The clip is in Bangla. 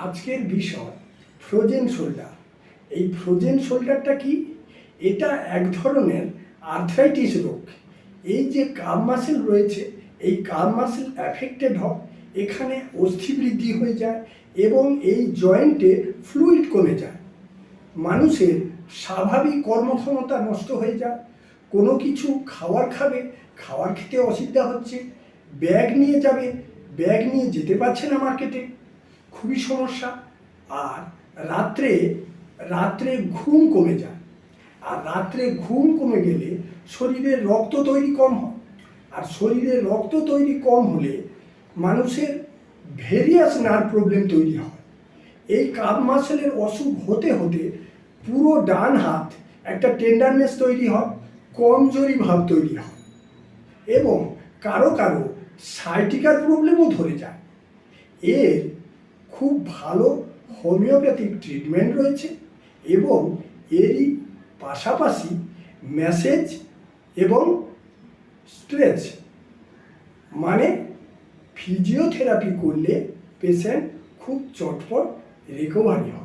আজকের বিষয় ফ্রোজেন শোল্ডার। এই ফ্রোজেন শোল্ডারটা কি? এটা এক ধরনের আর্থ্রাইটিস রোগ। এই যে কাফ মাসেল রয়েছে, এই কাফ মাসেল অ্যাফেক্টেড হয়, এখানে অস্থি বৃদ্ধি হয়ে যায় এবং এই জয়েন্টে ফ্লুইড কমে যায়। মানুষের স্বাভাবিক কর্মক্ষমতা নষ্ট হয়ে যায়। কোনো কিছু খাবার খাবে, খাবার খেতে অসুবিধা হচ্ছে, ব্যাগ নিয়ে যাবে, ব্যাগ নিয়ে যেতে পারছে না মার্কেটে, খুবই সমস্যা। আর রাত্রে রাত্রে ঘুম কমে যায়, আর রাত্রে ঘুম কমে গেলে শরীরের রক্ত তৈরি কম হয়, আর শরীরে রক্ত তৈরি কম হলে মানুষের ভেরিয়াস নার্ভ প্রবলেম তৈরি হয়। এই কাফ মাসেলের অসুখ হতে হতে পুরো ডান হাত একটা টেন্ডারনেস তৈরি হয়, কমজোরি ভাব তৈরি হয় এবং কারো কারো সাইটিকার প্রবলেমও ধরে যায়। এর খুব ভালো হোমিওপ্যাথিক ট্রিটমেন্ট রয়েছে এবং এরই পাশাপাশি ম্যাসেজ এবং স্ট্রেচ মানে ফিজিওথেরাপি করলে পেশেন্ট খুব চটপট রিকভারি হয়।